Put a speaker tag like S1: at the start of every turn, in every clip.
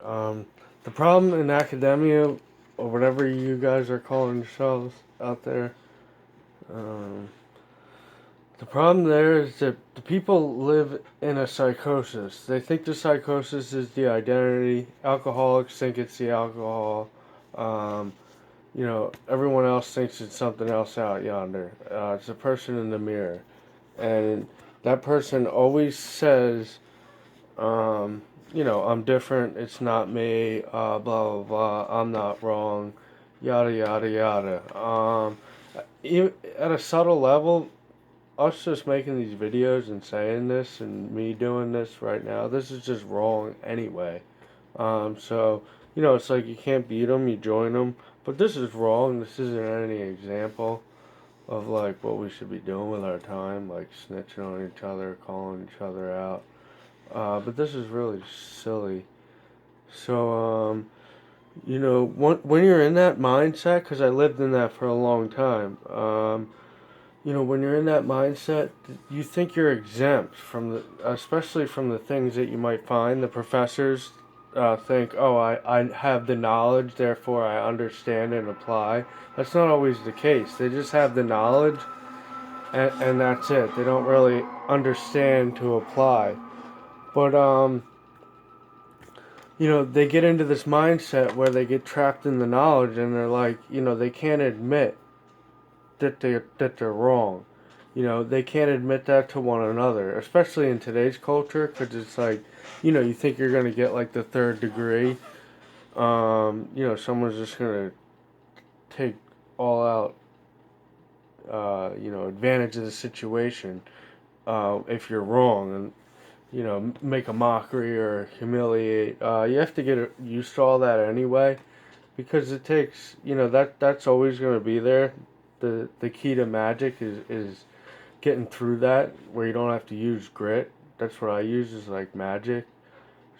S1: Um, the problem in academia, or whatever you guys are calling yourselves out there, um, the problem there is that the people live in a psychosis. They think the psychosis is the identity. Alcoholics think it's the alcohol. Um, everyone else thinks it's something else out yonder. It's a person in the mirror. And that person always says, I'm different, it's not me, blah, blah, blah, I'm not wrong, yada, yada, yada. At a subtle level, us just making these videos and saying this and me doing this right now, this is just wrong anyway. It's like you can't beat them, you join them. But this is wrong. This isn't any example of like what we should be doing with our time, like snitching on each other, calling each other out. But this is really silly. So, when you're in that mindset, because I lived in that for a long time, when you're in that mindset, you think you're exempt from especially from the things that you might find. The professors think, oh, I have the knowledge, therefore I understand and apply. That's not always the case. They just have the knowledge, and that's it. They don't really understand to apply. But they get into this mindset where they get trapped in the knowledge, and they're like, they can't admit that they're wrong. They can't admit that to one another, especially in today's culture, because it's like, you think you're gonna get like the third degree. Someone's just gonna take all out, advantage of the situation if you're wrong, and make a mockery or humiliate. You have to get used to all that anyway, because it takes, that's always going to be there. The key to magic is getting through that, where you don't have to use grit. That's what I use, is like magic.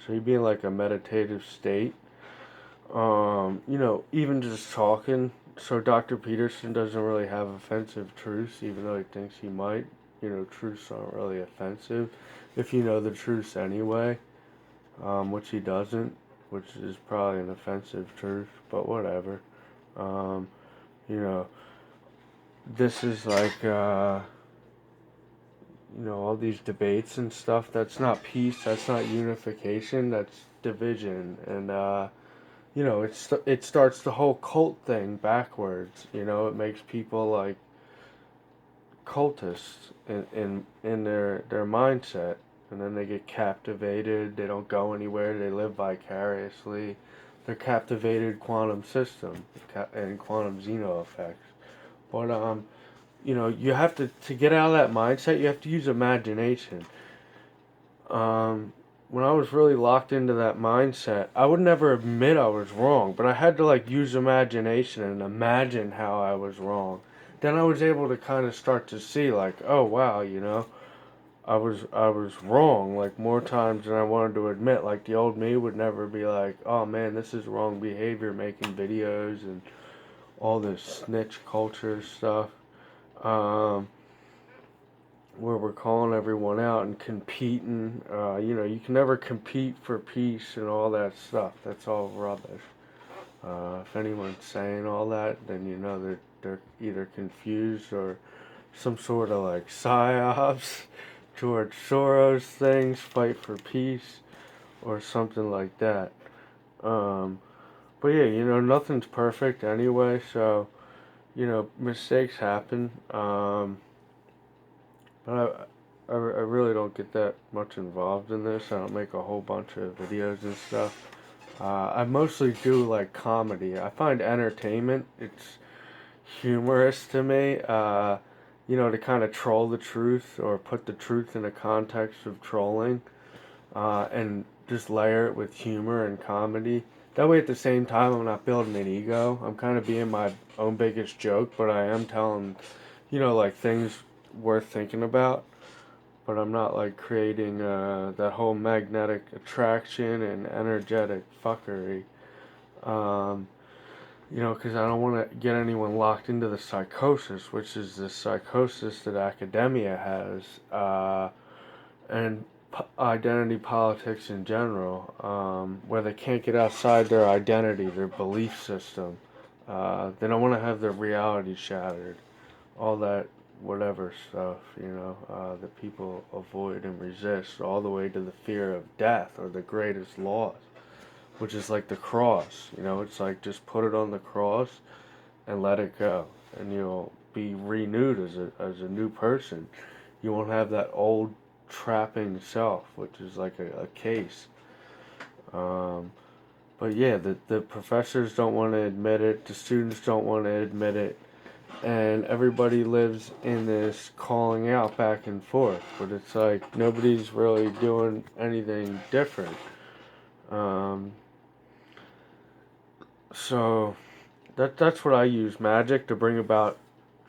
S1: So you be in like a meditative state. Even just talking. So Dr. Peterson doesn't really have offensive truths, even though he thinks he might. Truths aren't really offensive if you know the truths anyway, which he doesn't, which is probably an offensive truth, but whatever. Um, you know, this is like, all these debates and stuff. That's not peace, that's not unification, that's division. And, it starts the whole cult thing backwards. It makes people like cultists in their mindset, and then they get captivated. They don't go anywhere. They live vicariously. They're captivated quantum system and quantum Zeno effects. But you have to get out of that mindset. You have to use imagination. When I was really locked into that mindset, I would never admit I was wrong, but I had to like use imagination and imagine how I was wrong. Then I was able to kind of start to see like, oh wow, I was wrong like more times than I wanted to admit. Like the old me would never be like, oh man, this is wrong behavior, making videos and all this snitch culture stuff. Um, where we're calling everyone out and competing. You can never compete for peace and all that stuff. That's all rubbish. If anyone's saying all that, then they're either confused or some sort of like psyops, George Soros things, fight for peace, or something like that. Um, but yeah, nothing's perfect anyway, so mistakes happen. But I really don't get that much involved in this. I don't make a whole bunch of videos and stuff. I mostly do like comedy. I find entertainment, it's humorous to me. To kind of troll the truth or put the truth in a context of trolling, and just layer it with humor and comedy. That way, at the same time, I'm not building an ego. I'm kind of being my own biggest joke, but I am telling, like things worth thinking about. But I'm not like creating that whole magnetic attraction and energetic fuckery. Um, because I don't want to get anyone locked into the psychosis, which is the psychosis that academia has. And identity politics in general, where they can't get outside their identity, their belief system. They don't want to have their reality shattered. All that whatever stuff, that people avoid and resist, all the way to the fear of death or the greatest loss, which is like the cross. It's like just put it on the cross and let it go, and you'll be renewed as a new person. You won't have that old trapping self, which is like a case. Um, but yeah, the professors don't want to admit it, the students don't want to admit it, and everybody lives in this calling out back and forth. But it's like nobody's really doing anything different. Um, so that's what I use magic to bring about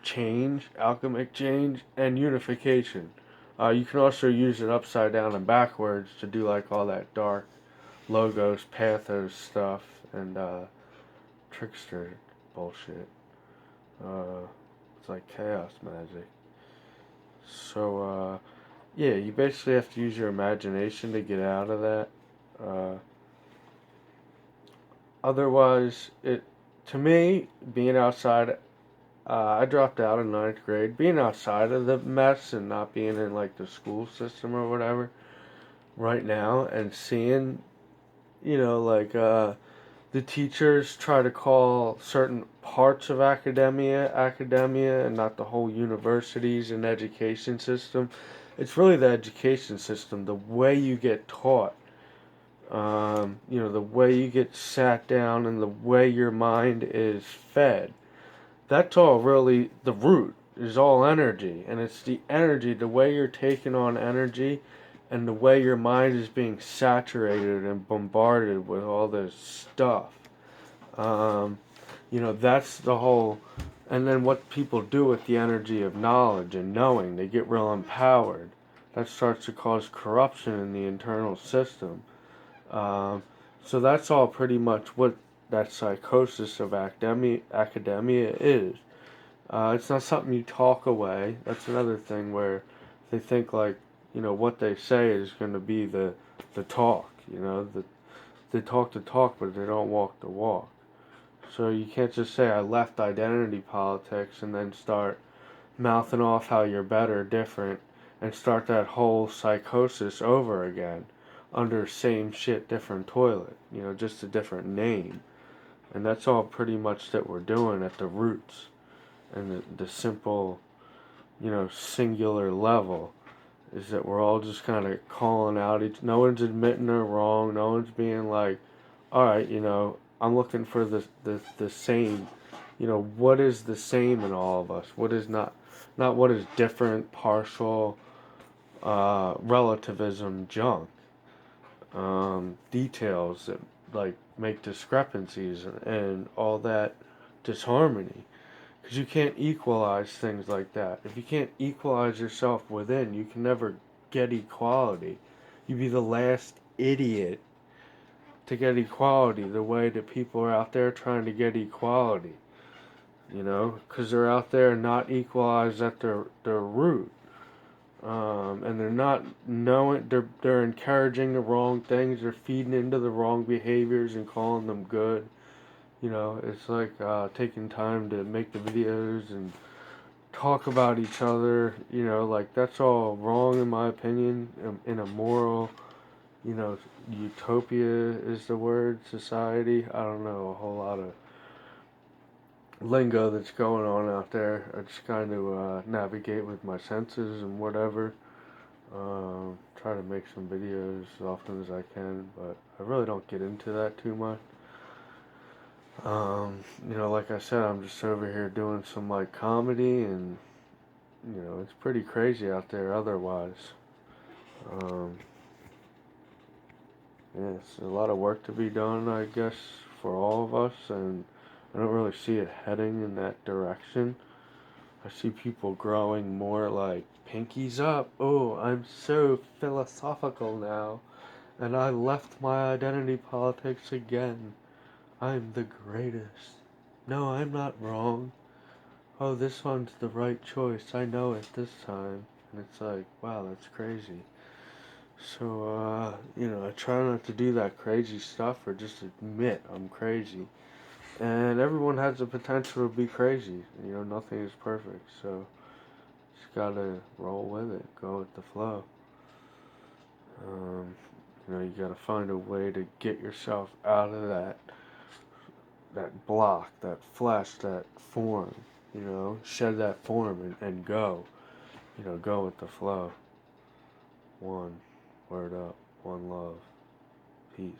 S1: change, alchemic change, and unification. You can also use it upside down and backwards to do like all that dark logos, pathos stuff, and trickster bullshit. Uh, it's like chaos magic. So, yeah, you basically have to use your imagination to get out of that. Uh, Otherwise, to me, being outside, I dropped out in ninth grade. Being outside of the mess and not being in like the school system or whatever right now, and seeing, like the teachers try to call certain parts of academia and not the whole universities and education system. It's really the education system, the way you get taught, the way you get sat down and the way your mind is fed. That's all really the root is all energy, and it's the energy, the way you're taking on energy, and the way your mind is being saturated and bombarded with all this stuff. Um, that's the whole. And then what people do with the energy of knowledge and knowing, they get real empowered. That starts to cause corruption in the internal system. Um, so that's all pretty much what that psychosis of academia is. It's not something you talk away. That's another thing where they think like, what they say is going to be the talk. They talk the talk, but they don't walk the walk. So you can't just say I left identity politics and then start mouthing off how you're better, different, and start that whole psychosis over again under same shit, different toilet. Just a different name. And that's all pretty much that we're doing at the roots and the simple, singular level is that we're all just kind of calling out no one's admitting they're wrong, no one's being like, all right, I'm looking for the same, what is the same in all of us, what is not what is different, partial, relativism junk, details that like make discrepancies and all that disharmony. Because you can't equalize things like that. If you can't equalize yourself within, you can never get equality. You'd be the last idiot to get equality the way that people are out there trying to get equality. Because they're out there not equalized at their root. And they're not knowing, they're encouraging the wrong things, they're feeding into the wrong behaviors and calling them good. It's like taking time to make the videos and talk about each other, like that's all wrong in my opinion, in a moral, utopia is the word, society. I don't know, a whole lot of lingo that's going on out there. I just kind of navigate with my senses and whatever. Try to make some videos as often as I can, but I really don't get into that too much. Like I said, I'm just over here doing some like comedy, and it's pretty crazy out there otherwise. Um, yeah, it's a lot of work to be done, I guess, for all of us, and I don't really see it heading in that direction. I see people growing more like pinkies up. Oh, I'm so philosophical now, and I left my identity politics again. I'm the greatest. No, I'm not wrong. Oh, this one's the right choice. I know it this time. And it's like, wow, that's crazy. So, I try not to do that crazy stuff or just admit I'm crazy. And everyone has the potential to be crazy. Nothing is perfect. So, just gotta roll with it, go with the flow. Um, you gotta find a way to get yourself out of that block, that flesh, that form. Shed that form and go. Go with the flow. One, word up, one love, peace.